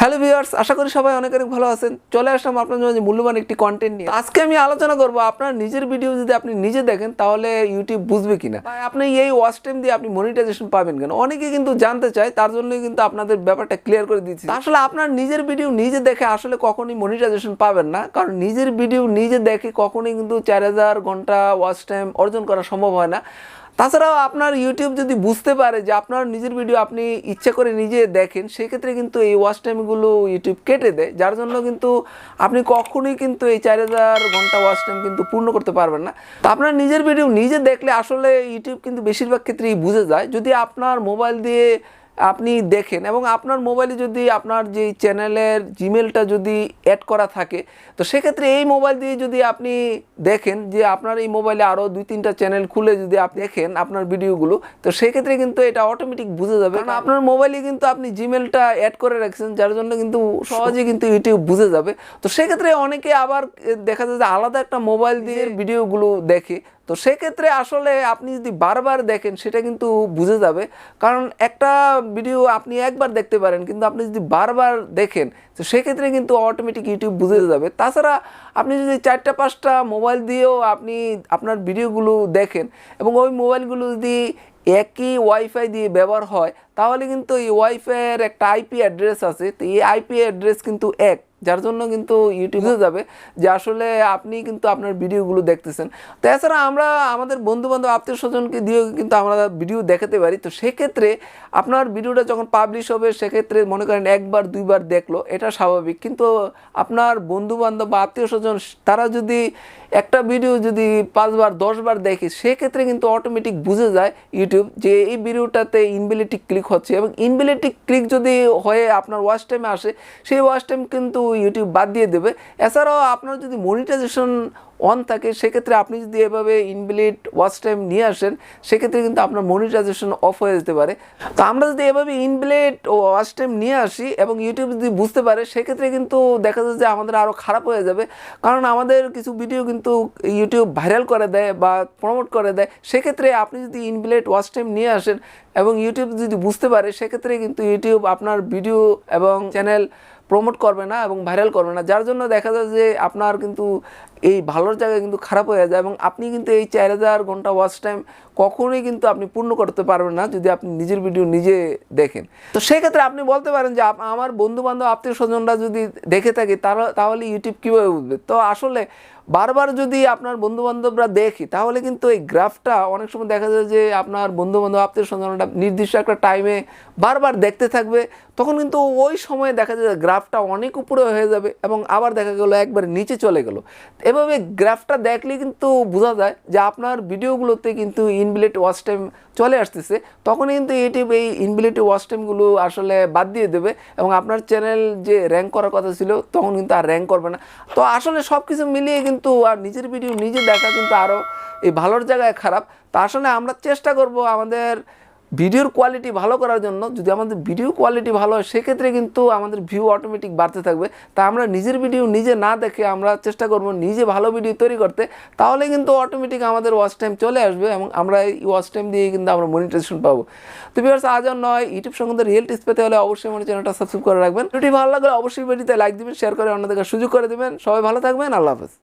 Hello viewers, আশা করি সবাই অনেক অনেক ভালো আছেন। চলে আসলাম আপনার জন্য মূল্যবান একটি কন্টেন্ট নিয়ে। আজকে আমি আলোচনা করব আপনার নিজের ভিডিও যদি আপনি নিজে দেখেন তাহলে ইউটিউব বুঝবে কিনা, আপনি এই ওয়াচ টাইম দিয়ে আপনি মনিটাইজেশন পাবেন কেন। অনেকে কিন্তু জানতে চায়, তার জন্যই কিন্তু আপনাদের ব্যাপারটা ক্লিয়ার করে দিচ্ছি। আসলে আপনার নিজের ভিডিও নিজে দেখে আসলে কখনোই মনিটাইজেশন পাবেন না, কারণ নিজের ভিডিও নিজে দেখে কখনোই কিন্তু 4000 ঘন্টা ওয়াচ টাইম অর্জন করা সম্ভব হয় না। তাছাড়াও আপনার ইউটিউব যদি বুঝতে পারে যে আপনার নিজের ভিডিও আপনি ইচ্ছা করে নিজে দেখেন, সেক্ষেত্রে কিন্তু এই ওয়াচ টাইমগুলো ইউটিউব কেটে দেয়, যার জন্য কিন্তু আপনি কখনোই কিন্তু এই 4000 ঘন্টা ওয়াচ টাইম কিন্তু পূর্ণ করতে পারবেন না। তো আপনার নিজের ভিডিও নিজে দেখলে আসলে ইউটিউব কিন্তু বেশিরভাগ ক্ষেত্রেই বুঝে যায়। যদি আপনার মোবাইল দিয়ে আপনি দেখেন এবং আপনার মোবাইলে যদি আপনার যে চ্যানেলের জিমেলটা যদি অ্যাড করা থাকে, তো সেক্ষেত্রে এই মোবাইল দিয়ে যদি আপনি দেখেন যে আপনার এই মোবাইলে আরও 2-3টা চ্যানেল খুলে যদি আপনি দেখেন আপনার ভিডিওগুলো, তো সেক্ষেত্রে কিন্তু এটা অটোমেটিক বুঝে যাবে, কারণ আপনার মোবাইলে কিন্তু আপনি জিমেলটা অ্যাড করে রাখছেন, যার জন্য কিন্তু সহজে কিন্তু ইউটিউব বুঝে যাবে। তো সেক্ষেত্রে অনেকে আবার দেখা যায় যে আলাদা একটা মোবাইল দিয়ে ভিডিওগুলো দেখে, তো সেক্ষেত্রে আসলে আপনি যদি বারবার দেখেন সেটা কিন্তু বুঝে যাবে, কারণ একটা ভিডিও আপনি একবার দেখতে পারেন, কিন্তু আপনি যদি বারবার দেখেন তো সেক্ষেত্রে কিন্তু অটোমেটিক ইউটিউব বুঝে যাবে। তাছাড়া আপনি যদি 4টা-5টা মোবাইল দিয়েও আপনি আপনার ভিডিওগুলো দেখেন এবং ওই মোবাইলগুলো যদি একই ওয়াইফাই দিয়ে ব্যবহার হয়, তাহলে কিন্তু এই ওয়াইফাইয়ের একটা আইপি অ্যাড্রেস আছে, তো এই আইপি অ্যাড্রেস কিন্তু এক, যার জন্য কিন্তু ইউটিউব বুঝে যাবে যে আসলে আপনি কিন্তু আপনার ভিডিওগুলো দেখতেছেন। তো এছাড়া আমরা আমাদের বন্ধুবান্ধব আত্মীয় স্বজনকে দিয়েও কিন্তু আমরা ভিডিও দেখাতে পারি। তো সেক্ষেত্রে আপনার ভিডিওটা যখন পাবলিশ হবে, সেক্ষেত্রে মনে করেন 1-2বার দেখলো, এটা স্বাভাবিক, কিন্তু আপনার বন্ধুবান্ধব বা আত্মীয় স্বজন তারা যদি একটা ভিডিও যদি 5-10বার দেখে, সেক্ষেত্রে কিন্তু অটোমেটিক বুঝে যায় ইউটিউব যে এই ভিডিওটাতে ইনভ্যালিড ক্লিক হচ্ছে, এবং ইনভ্যালিড ক্লিক যদি হয়ে আপনার ওয়াচ টাইমে আসে, সেই ওয়াচ টাইম কিন্তু ইউটিউব বাদ দিয়ে দেবে। এছাড়াও আপনার যদি মনিটাইজেশন অন থাকে, সেক্ষেত্রে আপনি যদি এভাবে ইনভ্যালিড ওয়াচ টাইম নিয়ে আসেন, সেক্ষেত্রে কিন্তু আপনার মনিটাইজেশন অফ হয়ে যেতে পারে। তো আমরা যদি এভাবে ইনভ্যালিড ওয়াচ টাইম নিয়ে আসি এবং ইউটিউব যদি বুঝতে পারে, সেক্ষেত্রে কিন্তু দেখা যায় যে আমাদের আরও খারাপ হয়ে যাবে, কারণ আমাদের কিছু ভিডিও কিন্তু ইউটিউব ভাইরাল করে দেয় বা প্রমোট করে দেয়। সেক্ষেত্রে আপনি যদি ইনভ্যালিড ওয়াচ টাইম নিয়ে আসেন এবং ইউটিউব যদি বুঝতে পারে, সেক্ষেত্রে কিন্তু ইউটিউব আপনার ভিডিও এবং চ্যানেল প্রমোট করবে না এবং ভাইরাল করবে না, যার জন্য দেখা যায় যে আপনার কিন্তু এই ভালোর জায়গায় কিন্তু খারাপ হয়ে যায়, এবং আপনি কিন্তু এই 4000 ঘন্টা ওয়াচ টাইম কখনোই কিন্তু আপনি পূর্ণ করতে পারবেন না যদি আপনি নিজের ভিডিও নিজে দেখেন। তো সেক্ষেত্রে আপনি বলতে পারেন যে আমার বন্ধুবান্ধব আত্মীয় স্বজনরা যদি দেখে থাকে তাহলে ইউটিউব কীভাবে বুঝবে। তো আসলে বারবার যদি আপনার বন্ধুবান্ধবরা দেখে, তাহলে কিন্তু এই গ্রাফটা অনেক সময় দেখা যায় যে আপনার বন্ধুবান্ধব আত্মীয় স্বজনরা নির্দিষ্ট একটা টাইমে বারবার দেখতে থাকবে, তখন কিন্তু ওই সময়ে দেখা যায় গ্রাফটা অনেক উপরে হয়ে যাবে এবং আবার দেখা গেলো একবার নিচে চলে গেল। এভাবে গ্রাফটা দেখলে কিন্তু বোঝা যায় যে আপনার ভিডিওগুলোতে কিন্তু ইনভ্যালিড ওয়াচ টাইম চলে আসতেছে, তখন কিন্তু ইউটিউব এই ইনভ্যালিড ওয়াচ টাইমগুলো আসলে বাদ দিয়ে দেবে এবং আপনার চ্যানেল যে র্যাঙ্ক করার কথা ছিল তখন কিন্তু আর র্যাঙ্ক করবে না। তো আসলে সব কিছু মিলিয়ে কিন্তু আর নিজের ভিডিও নিজে দেখা কিন্তু আরও এই ভালোর জায়গায় খারাপ। তো আসলে আমরা চেষ্টা করব আমাদের ভিডিওর কোয়ালিটি ভালো করার জন্য। যদি আমাদের ভিডিও কোয়ালিটি ভালো হয়, সেক্ষেত্রে কিন্তু আমাদের ভিউ অটোমেটিক বাড়তে থাকবে। তা আমরা নিজের ভিডিও নিজে না দেখে আমরা চেষ্টা করব নিজে ভালো ভিডিও তৈরি করতে, তাহলে কিন্তু অটোমেটিক আমাদের ওয়াচ টাইম চলে আসবে এবং আমরা এই ওয়াচ টাইম দিয়ে কিন্তু আমরা মনিটাইজেশন পাবো। তো ভিউয়ার্স, আজ আর নয়, ইউটিউব সম্বন্ধে রিয়েল টিপস পেতে হলে অবশ্যই আমার চ্যানেলটা সাবস্ক্রাইব করে রাখবেন। ভিডিওটি ভালো লাগলে অবশ্যই ভিডিওতে লাইক দিবেন, শেয়ার করে অন্যদেরকে সুযোগ করে দেবেন। সবাই ভালো থাকবেন, আল্লাহ হাফেজ।